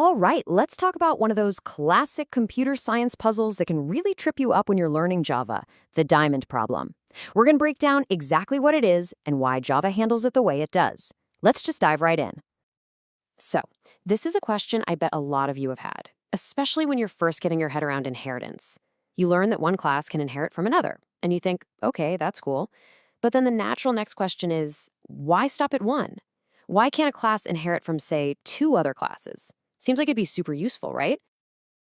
All right, let's talk about one of those classic computer science puzzles that can really trip you up when you're learning Java, the diamond problem. We're going to break down exactly what it is and why Java handles it the way it does. Let's just dive right in. So, this is a question I bet a lot of you have had, especially when you're first getting your head around inheritance. You learn that one class can inherit from another, and you think, okay, that's cool. But then the natural next question is, why stop at one? Why can't a class inherit from, say, two other classes? Seems like it'd be super useful, right?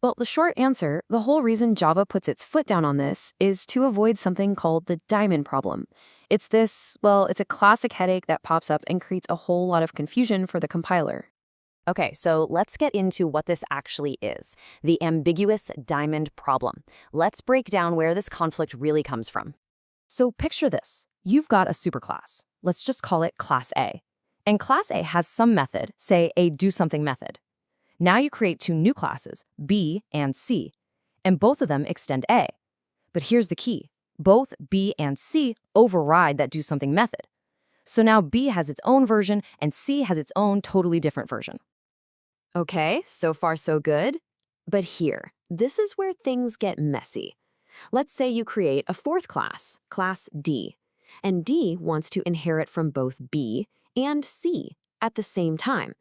Well, the short answer, the whole reason Java puts its foot down on this is to avoid something called the diamond problem. It's a classic headache that pops up and creates a whole lot of confusion for the compiler. Okay, so let's get into what this actually is, the ambiguous diamond problem. Let's break down where this conflict really comes from. So picture this. You've got a superclass. Let's just call it Class A. And Class A has some method, say a do-something method. Now you create two new classes, B and C, and both of them extend A. But here's the key. Both B and C override that do-something method. So now B has its own version and C has its own totally different version. Okay, so far so good. But here, this is where things get messy. Let's say you create a fourth class, Class D, and D wants to inherit from both B and C at the same time.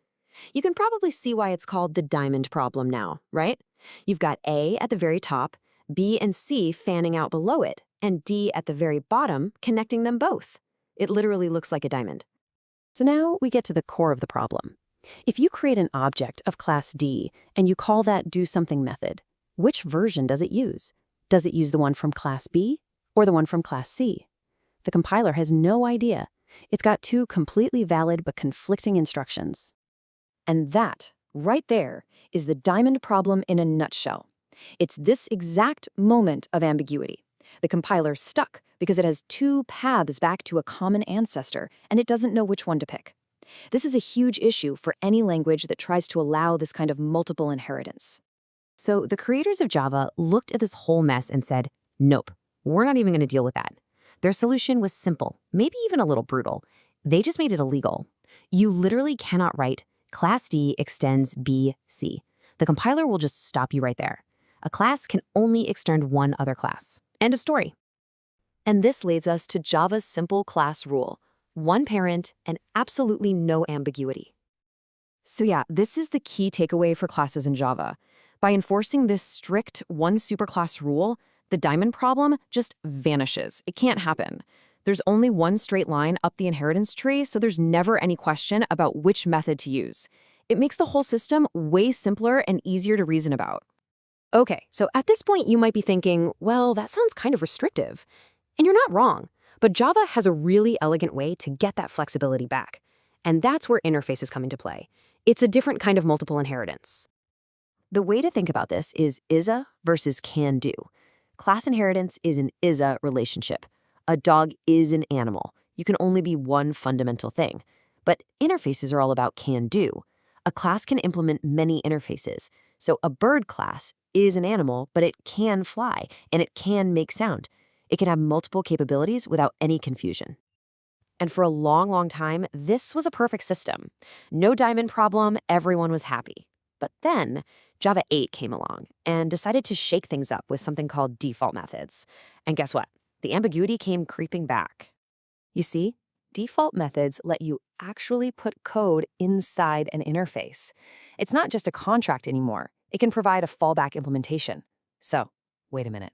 You can probably see why it's called the diamond problem now, right? You've got A at the very top, B and C fanning out below it, and D at the very bottom connecting them both. It literally looks like a diamond. So now we get to the core of the problem. If you create an object of Class D and you call that do-something method, which version does it use? Does it use the one from Class B or the one from Class C? The compiler has no idea. It's got two completely valid but conflicting instructions. And that, right there, is the diamond problem in a nutshell. It's this exact moment of ambiguity. The compiler's stuck because it has two paths back to a common ancestor, and it doesn't know which one to pick. This is a huge issue for any language that tries to allow this kind of multiple inheritance. So the creators of Java looked at this whole mess and said, nope, we're not even going to deal with that. Their solution was simple, maybe even a little brutal. They just made it illegal. You literally cannot write Class D extends B, C. The compiler will just stop you right there. A class can only extend one other class. End of story. And this leads us to Java's simple class rule: one parent and absolutely no ambiguity. So yeah, this is the key takeaway for classes in Java. By enforcing this strict one superclass rule, the diamond problem just vanishes. It can't happen. There's only one straight line up the inheritance tree, so there's never any question about which method to use. It makes the whole system way simpler and easier to reason about. Okay, so at this point you might be thinking, well, that sounds kind of restrictive. And you're not wrong, but Java has a really elegant way to get that flexibility back. And that's where interfaces come into play. It's a different kind of multiple inheritance. The way to think about this is a versus can do. Class inheritance is an is-a relationship. A dog is an animal. You can only be one fundamental thing. But interfaces are all about can do. A class can implement many interfaces. So a bird class is an animal, but it can fly, and it can make sound. It can have multiple capabilities without any confusion. And for a long, long time, this was a perfect system. No diamond problem, everyone was happy. But then Java 8 came along and decided to shake things up with something called default methods. And guess what? The ambiguity came creeping back. You see, default methods let you actually put code inside an interface. It's not just a contract anymore. It can provide a fallback implementation. So, wait a minute.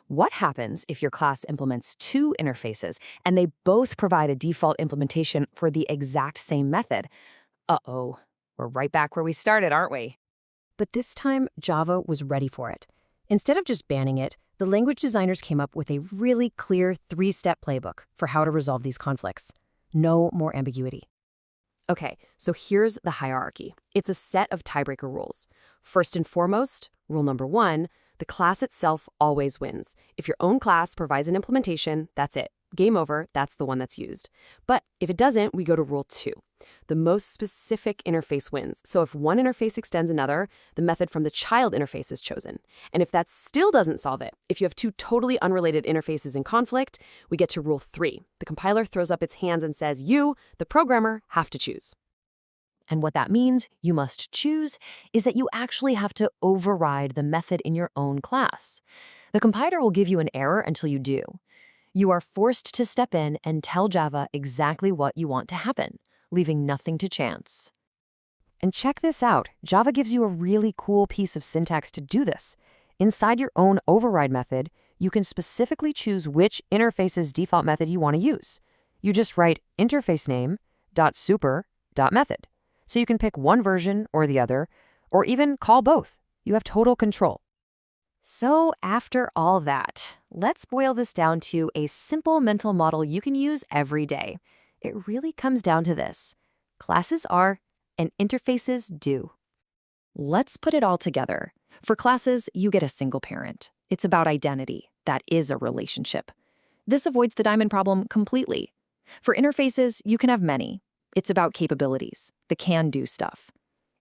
What happens if your class implements two interfaces and they both provide a default implementation for the exact same method? Uh-oh, we're right back where we started, aren't we? But this time, Java was ready for it. Instead of just banning it, the language designers came up with a really clear three-step playbook for how to resolve these conflicts. No more ambiguity. Okay, so here's the hierarchy. It's a set of tiebreaker rules. First and foremost, rule number 1, the class itself always wins. If your own class provides an implementation, that's it. Game over, that's the one that's used. But if it doesn't, we go to rule 2. The most specific interface wins. So if one interface extends another, the method from the child interface is chosen. And if that still doesn't solve it, if you have two totally unrelated interfaces in conflict, we get to rule 3. The compiler throws up its hands and says, you, the programmer, have to choose. And what that means, you must choose, is that you actually have to override the method in your own class. The compiler will give you an error until you do. You are forced to step in and tell Java exactly what you want to happen, leaving nothing to chance. And check this out. Java gives you a really cool piece of syntax to do this. Inside your own override method, you can specifically choose which interface's default method you want to use. You just write interface name .super.method. So you can pick one version or the other, or even call both. You have total control. So after all that, let's boil this down to a simple mental model you can use every day. It really comes down to this. Classes are and interfaces do. Let's put it all together. For classes, you get a single parent. It's about identity. That is a relationship. This avoids the diamond problem completely. For interfaces, you can have many. It's about capabilities, the can-do stuff.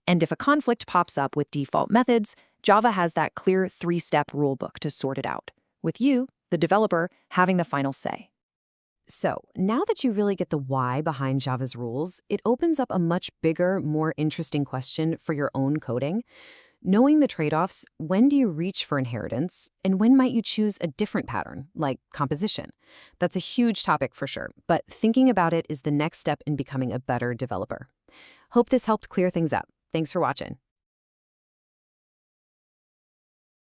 And if a conflict pops up with default methods, Java has that clear 3-step rulebook to sort it out, with you, the developer, having the final say. So, now that you really get the why behind Java's rules, it opens up a much bigger, more interesting question for your own coding. Knowing the trade-offs, when do you reach for inheritance, and when might you choose a different pattern, like composition? That's a huge topic for sure, but thinking about it is the next step in becoming a better developer. Hope this helped clear things up. Thanks for watching.